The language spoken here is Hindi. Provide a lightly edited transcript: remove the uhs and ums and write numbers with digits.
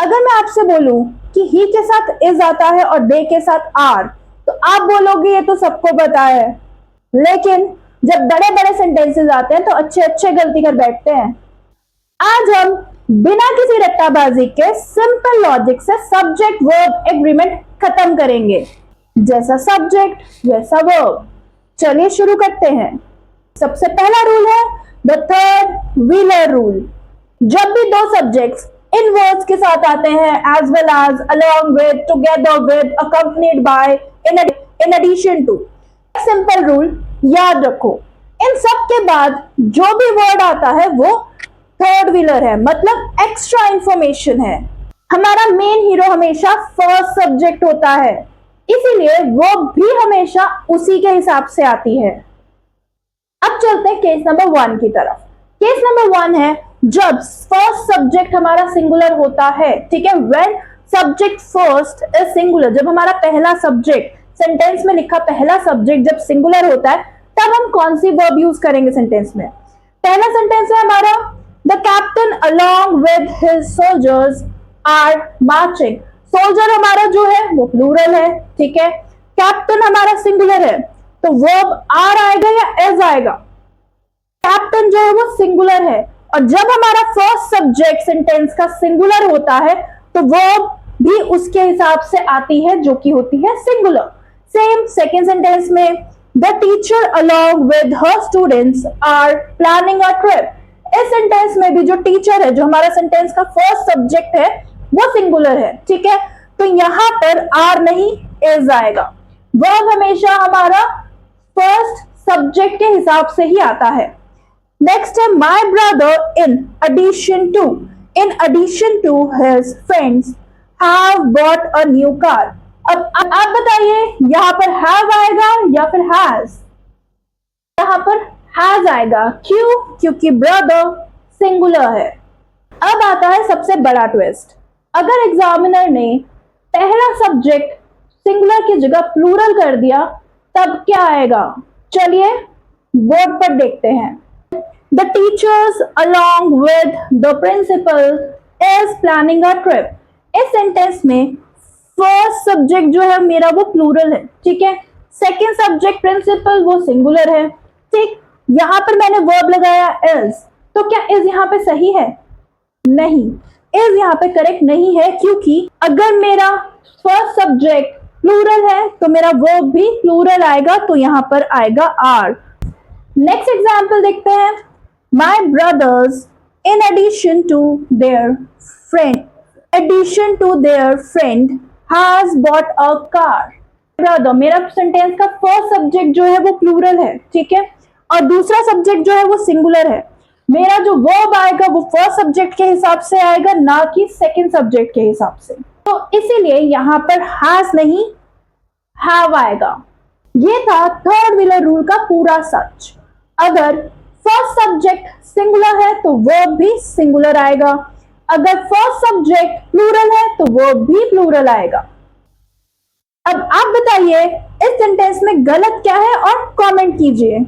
अगर मैं आपसे बोलूं कि ही के साथ इज आता है और दे के साथ आर, तो आप बोलोगे ये तो सबको पता है। लेकिन जब बड़े बड़े सेंटेंसेस आते हैं तो अच्छे अच्छे गलती कर बैठते हैं। आज हम बिना किसी रट्टाबाजी के सिंपल लॉजिक से सब्जेक्ट वर्ब एग्रीमेंट खत्म करेंगे। जैसा सब्जेक्ट वैसा वर्ब। चलिए शुरू करते हैं। सबसे पहला रूल है द थर्ड व्हीलर रूल। जब भी दो सब्जेक्ट्स इन वर्ड्स के साथ आते हैं as well as, along with, together with, accompanied by, in addition to, simple rule याद रखो, इन सब के बाद जो भी वर्ड आता है वो थर्ड व्हीलर है, मतलब एक्स्ट्रा इंफॉर्मेशन है। हमारा मेन हीरो हमेशा फर्स्ट सब्जेक्ट होता है, इसीलिए वो भी हमेशा उसी के हिसाब से आती है। अब चलते हैं केस नंबर 1 की तरफ। केस नंबर 1 है जब फर्स्ट सब्जेक्ट हमारा सिंगुलर होता है। ठीक है, when subject first is singular, जब हमारा पहला सब्जेक्ट, सेंटेंस में लिखा पहला सब्जेक्ट जब सिंगुलर होता है, तब हम कौन सी वर्ब यूज करेंगे सेंटेंस में? पहला सेंटेंस है हमारा the captain along with his soldiers are marching. Soldier हमारा जो है वो प्लूरल है, ठीक है। कैप्टन हमारा सिंगुलर है, तो वर्ब आर आएगा या एज आएगा? कैप्टन जो है वो सिंगुलर है, और जब हमारा फर्स्ट सब्जेक्ट सेंटेंस का सिंगुलर होता है तो वर्ब भी उसके हिसाब से आती है जो कि होती है सिंगुलर। सेम सेकेंड सेंटेंस में the teacher along with her students are planning a trip. इस सेंटेंस में भी जो टीचर है, जो हमारा सेंटेंस का फर्स्ट सब्जेक्ट है, वो सिंगुलर है, ठीक है। तो यहां पर आर नहीं इज आएगा। वर्ब हमेशा हमारा फर्स्ट सब्जेक्ट के हिसाब से ही आता है। नेक्स्ट है my brother in addition to his friends have bought a new car. अब आप बताइए यहां पर हैव आएगा या फिर हैज? यहां पर हैज आएगा। क्यों? क्योंकि ब्रदर सिंगुलर है। अब आता है सबसे बड़ा ट्विस्ट। अगर एग्जामिनर ने पहला सब्जेक्ट सिंगुलर की जगह प्लूरल कर दिया तब क्या आएगा? चलिए बोर्ड पर देखते हैं। The teachers along with the principal is planning a trip. इस सेंटेंस में फर्स्ट सब्जेक्ट जो है मेरा वो प्लूरल है, ठीक है। सेकेंड सब्जेक्ट प्रिंसिपल वो सिंगुलर है, ठीक। यहां पर मैंने वर्ब लगाया इज, तो क्या इज यहां पे सही है? नहीं, इज यहां पे करेक्ट नहीं है, क्योंकि अगर मेरा फर्स्ट सब्जेक्ट प्लूरल है तो मेरा वर्ब भी प्लूरल आएगा, तो यहां पर आएगा आर। नेक्स्ट एग्जांपल देखते हैं। My brothers in addition to their friend has bought a car. Brother, मेरा सेंटेंस का फर्स्ट सब्जेक्ट जो है वो प्लूरल है, ठीक है, और दूसरा सब्जेक्ट जो है वो सिंगुलर है। मेरा जो वर्ब आएगा वो फर्स्ट सब्जेक्ट के हिसाब से आएगा, ना कि सेकंड सब्जेक्ट के हिसाब से। तो इसीलिए यहां पर हैज नहीं हैव आएगा। ये था थर्ड व्हीलर रूल का पूरा सच। अगर फर्स्ट सब्जेक्ट सिंगुलर है तो वर्ब भी सिंगुलर आएगा, अगर फर्स्ट सब्जेक्ट प्लूरल है तो वर्ब भी प्लूरल आएगा। अब आप बताइए इस सेंटेंस में गलत क्या है और कमेंट कीजिए।